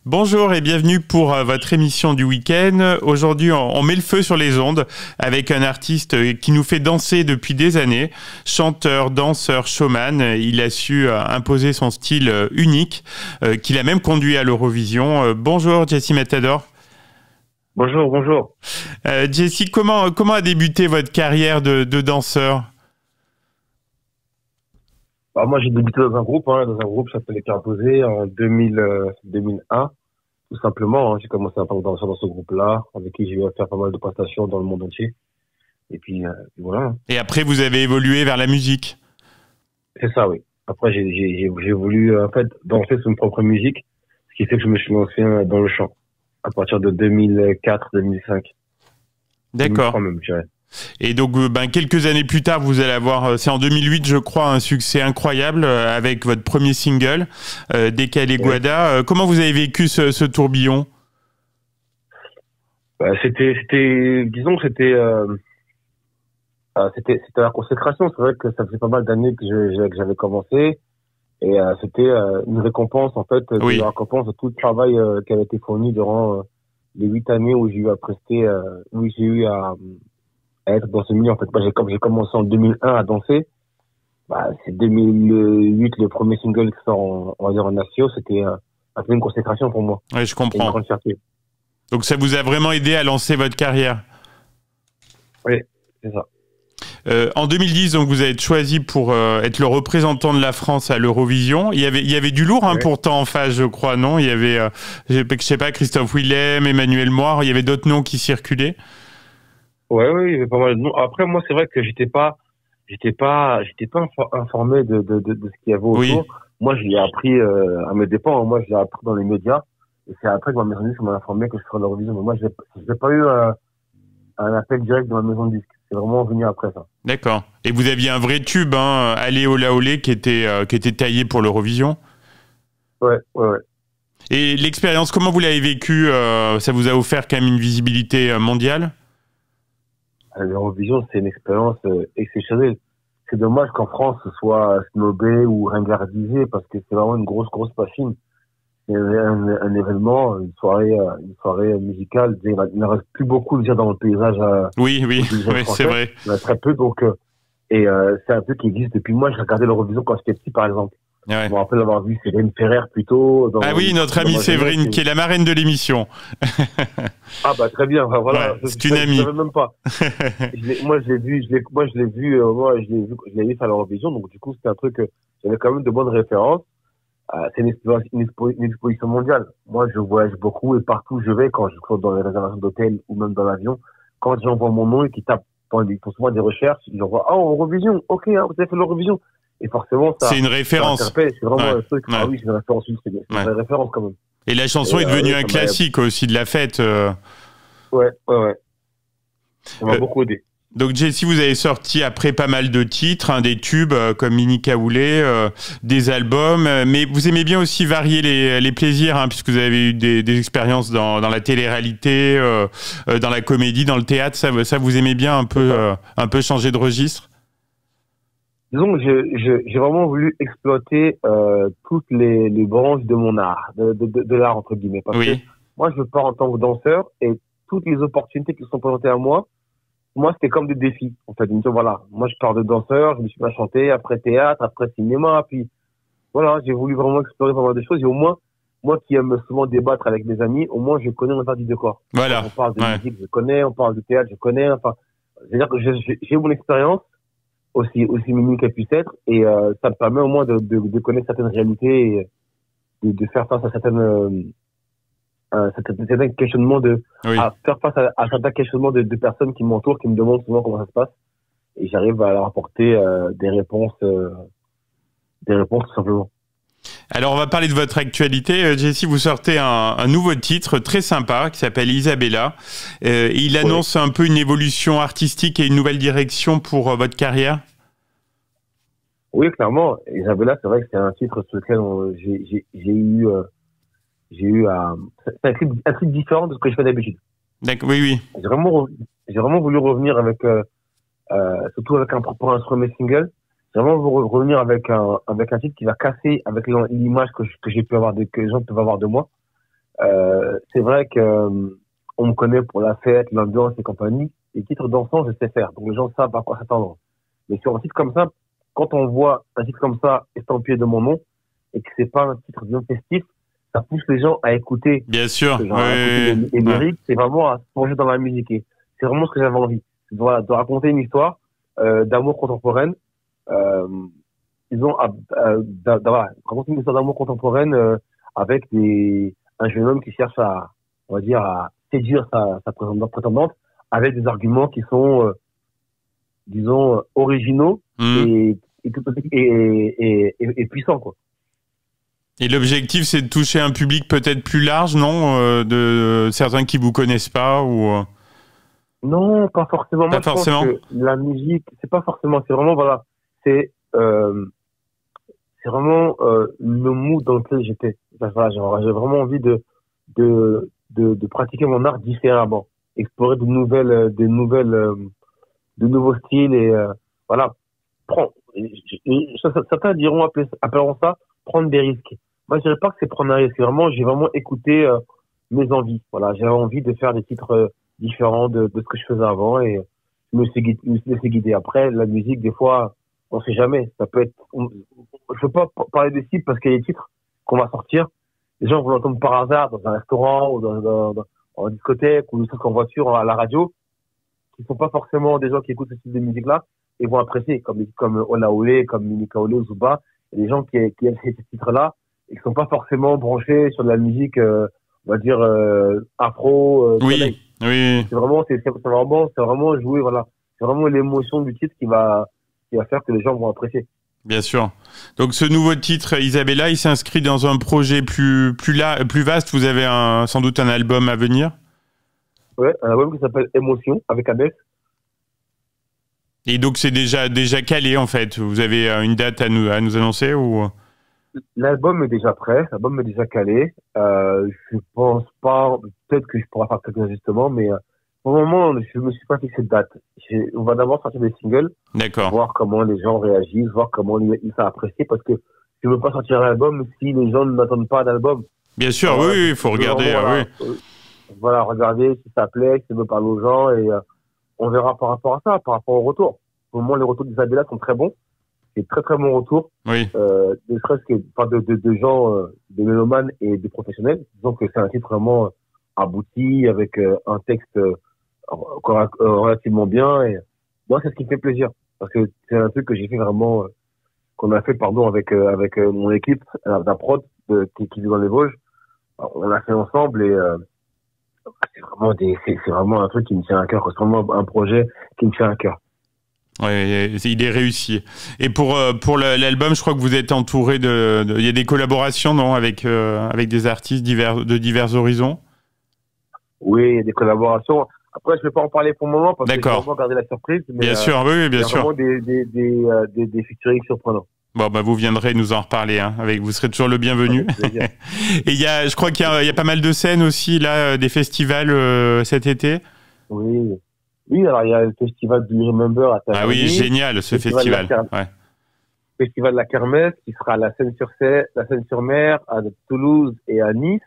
Bonjour et bienvenue pour votre émission du week-end. Aujourd'hui, on met le feu sur les ondes avec un artiste qui nous fait danser depuis des années. Chanteur, danseur, showman, il a su imposer son style unique qu'il a même conduit à l'Eurovision. Bonjour Jesse Matador. Bonjour. Jesse, comment a débuté votre carrière de danseur? Moi, j'ai débuté dans un groupe qui s'appelait Carposé en 2001, tout simplement. J'ai commencé à faire danser dans ce groupe-là, avec qui j'ai eu à faire pas mal de prestations dans le monde entier. Et puis, voilà. Et après, vous avez évolué vers la musique? C'est ça, oui. Après, j'ai voulu, en fait, danser sur une propre musique, ce qui fait que je me suis lancé dans le chant, à partir de 2004-2005. D'accord. 2003 même, je dirais. Et donc, quelques années plus tard, vous allez avoir, c'est en 2008, je crois, un succès incroyable avec votre premier single, Décalé Guada. Comment vous avez vécu ce tourbillon? C'était la consécration. C'est vrai que ça faisait pas mal d'années que j'avais commencé. Et c'était une récompense, en fait, Oui. une récompense de tout le travail qui avait été fourni durant les 8 années où j'ai eu à prester, où j'ai eu à être dans ce milieu. En fait, moi, j'ai commencé en 2001 à danser. C'est 2008 le premier single qui sort en Astio. C'était un peu une consécration pour moi. Oui, je comprends. Une grande fierté. Donc ça vous a vraiment aidé à lancer votre carrière? Oui, c'est ça. En 2010, donc vous avez été choisi pour être le représentant de la France à l'Eurovision. Il y avait du lourd, pourtant en face, je crois, non? Il y avait, je sais pas, Christophe Willem, Emmanuel Moir. Il y avait d'autres noms qui circulaient. Oui, il y avait pas mal de noms. Après, moi, c'est vrai que j'étais pas informé de ce qu'il y avait autour. Oui. Moi, je l'ai appris à mes dépens. Moi, je l'ai appris dans les médias. Et c'est après que ma maison de disque m'a informé que je ferais l'Eurovision. Mais moi, j'ai pas eu un appel direct de ma maison de disque. C'est vraiment venu après ça. D'accord. Et vous aviez un vrai tube, Allez Ola Olé, qui était taillé pour l'Eurovision. Ouais. Et l'expérience, comment vous l'avez vécue? Ça vous a offert quand même une visibilité mondiale? L'Eurovision, c'est une expérience exceptionnelle. C'est dommage qu'en France, ce soit snobé ou ringardisé parce que c'est vraiment une grosse machine. C'est un événement, une soirée musicale. Il ne reste plus beaucoup déjà dans le paysage. Oui, c'est vrai. Il y en a très peu, donc c'est un truc qui existe depuis moi. J'ai regardé l'Eurovision quand j'étais petit, par exemple. Ouais. Je me rappelle avoir vu Séverine Ferrer plutôt. Notre amie Séverine, qui est la marraine de l'émission. Très bien. Voilà. Ouais, c'est une amie. Je savais même pas. Je l'ai vu faire l'Eurovision, donc du coup, c'était un truc que j'avais quand même de bonnes références. C'est une exposition mondiale. Moi, je voyage beaucoup et partout où je vais, quand je suis dans les réservations d'hôtel ou même dans l'avion, quand j'envoie mon nom et qu'ils tapent, ils font souvent des recherches, ils envoient, Eurovision, ok, vous avez fait l'Eurovision. Et forcément, ça. C'est une référence. C'est vraiment un truc. Ouais. Oui, c'est une référence. C'est une vraie référence quand même. Et la chanson est devenue un classique aussi de la fête. Ouais. Ça m'a beaucoup aidé. Donc Jesse, vous avez sorti après pas mal de titres, des tubes comme Mini Kaoulé, des albums, mais vous aimez bien aussi varier les plaisirs, puisque vous avez eu des expériences dans la télé-réalité, dans la comédie, dans le théâtre. Ça vous aimez bien un peu changer de registre? Disons que j'ai vraiment voulu exploiter toutes les branches de mon art, de l'art entre guillemets. Parce que moi, je pars en tant que danseur et toutes les opportunités qui sont présentées à moi, c'était comme des défis. En fait, voilà, moi je pars de danseur, je me suis mis à chanter, après théâtre, après cinéma, puis voilà, j'ai voulu vraiment explorer pas mal de choses. Et au moins, moi qui aime souvent débattre avec mes amis, au moins je connais l'envers du décor. Voilà. On parle de musique, je connais, on parle de théâtre, je connais. Enfin, c'est-à-dire que j'ai mon expérience, aussi minime qu'elle puisse être, et ça me permet au moins de connaître certaines réalités et de faire face à certains questionnements à faire face à certains questionnements de personnes qui m'entourent, qui me demandent souvent comment ça se passe, et j'arrive à leur apporter des réponses tout simplement. Alors on va parler de votre actualité. Jesse, vous sortez un nouveau titre très sympa qui s'appelle Isabella. Il annonce un peu une évolution artistique et une nouvelle direction pour votre carrière. Oui, clairement. Isabella, c'est vrai que c'est un titre sur lequel c'est un clip différent de ce que je fais d'habitude. D'accord, oui. J'ai vraiment voulu revenir avec, surtout avec un propre instrument single. J'ai vraiment voulu revenir avec un titre qui va casser avec l'image que j'ai pu avoir que les gens peuvent avoir de moi. C'est vrai que on me connaît pour la fête, l'ambiance et compagnie. Les titres dansants, je sais faire. Donc les gens savent à quoi s'attendre. Mais sur un titre comme ça, quand on voit un titre comme ça estampillé de mon nom et que c'est pas un titre bien festif, ça pousse les gens à écouter. Bien sûr. Les lyriques, c'est vraiment à se plonger dans la musique. Et c'est vraiment ce que j'avais envie. Voilà, de raconter une histoire d'amour contemporaine. Raconter une histoire d'amour contemporaine avec un jeune homme qui cherche à séduire sa prétendante avec des arguments qui sont, disons, originaux et puissants, quoi. Et l'objectif, c'est de toucher un public peut-être plus large, non, de certains qui vous connaissent pas ou Non, pas forcément. Pas forcément. Je pense que la musique, c'est pas forcément. C'est vraiment c'est vraiment le mood dans lequel j'étais. Voilà, j'ai vraiment envie de pratiquer mon art différemment, explorer de nouveaux styles et voilà. Certains appelleront ça prendre des risques. Moi, je dirais pas que c'est prendre un risque. J'ai vraiment écouté mes envies. Voilà, j'avais envie de faire des titres différents de ce que je faisais avant et je me suis laissé guider. Après, la musique, des fois, on sait jamais. Ça peut être. Je veux pas parler des titres parce qu'il y a des titres qu'on va sortir. Les gens vont l'entendre par hasard dans un restaurant ou en discothèque ou en voiture, à la radio, qui sont pas forcément des gens qui écoutent ce type de musique-là et vont apprécier, comme Olaolé, comme Minika Ole ou Zuba. Il y a des gens qui aiment ces titres-là et qui sont pas forcément branchés sur de la musique, on va dire, afro. Oui. C'est vraiment jouer, voilà. C'est vraiment l'émotion du titre qui va faire que les gens vont apprécier. Bien sûr. Donc ce nouveau titre, Isabella, il s'inscrit dans un projet plus vaste. Vous avez sans doute un album à venir. Ouais, un album qui s'appelle Émotion avec Abel. Et donc c'est déjà calé en fait. Vous avez une date à nous annoncer ou? L'album est déjà prêt, l'album est déjà calé. Je pense pas, peut-être que je pourrais faire quelques ajustements, mais pour le moment, je me suis pas fixé de date. On va d'abord sortir des singles. D'accord. Voir comment les gens réagissent, voir comment ils sont appréciés, parce que je veux pas sortir un album si les gens n'attendent pas d'album. Bien sûr, oui, il faut regarder. Voilà, regarder si ça plaît, si ça veut parler aux gens, et on verra par rapport à ça, par rapport au retour. Au moment, les retours d'Isabella sont très bons. C'est très très bon retour. Oui. Ne serait-ce que de gens, des mélomanes et des professionnels. Disons que c'est un titre vraiment abouti, avec un texte relativement bien. Et moi, c'est ce qui me fait plaisir. Parce que c'est un truc que j'ai fait vraiment, qu'on a fait, avec mon équipe, la prod, qui vit dans les Vosges. On l'a fait ensemble et, c'est vraiment un truc qui me tient à cœur. C'est vraiment un projet qui me tient à cœur. Ouais, il est réussi. Et pour l'album, je crois que vous êtes entouré il y a des collaborations, non, avec des artistes de divers horizons. Oui, il y a des collaborations. Après, je ne vais pas en parler pour le moment parce que je vais vraiment garder la surprise. Mais, bien sûr, oui, bien sûr. Il y a vraiment des featuring surprenants. Bon, vous viendrez nous en reparler. Vous serez toujours le bienvenu. Et je crois qu'il y a pas mal de scènes aussi là, des festivals cet été. Oui. Oui, alors il y a le festival du Remember à Taverny. Ah oui, génial ce festival. Festival de la Kermesse qui sera à la Seine-sur-Mer, à Toulouse et à Nice.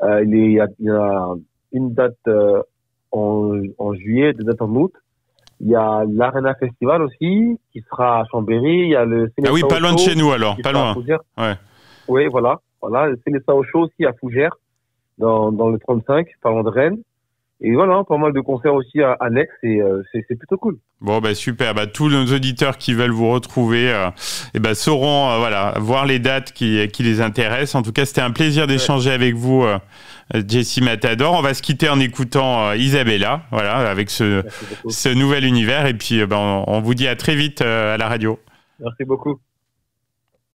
Il y a une date en juillet, 2 dates en août. Il y a l'Arena Festival aussi qui sera à Chambéry. Il y a le Célestin oui, pas loin de chez nous alors, pas loin. Ouais. Oui, voilà. Le Célestin au Show aussi à Fougères dans le 35, pas loin de Rennes. Et voilà, pas mal de concerts aussi annexes et c'est plutôt cool. Bon, super. Tous nos auditeurs qui veulent vous retrouver sauront voir les dates qui les intéressent. En tout cas, c'était un plaisir d'échanger avec vous, Jessy Matador. On va se quitter en écoutant Isabella, avec ce nouvel univers. Et puis, on vous dit à très vite à la radio. Merci beaucoup.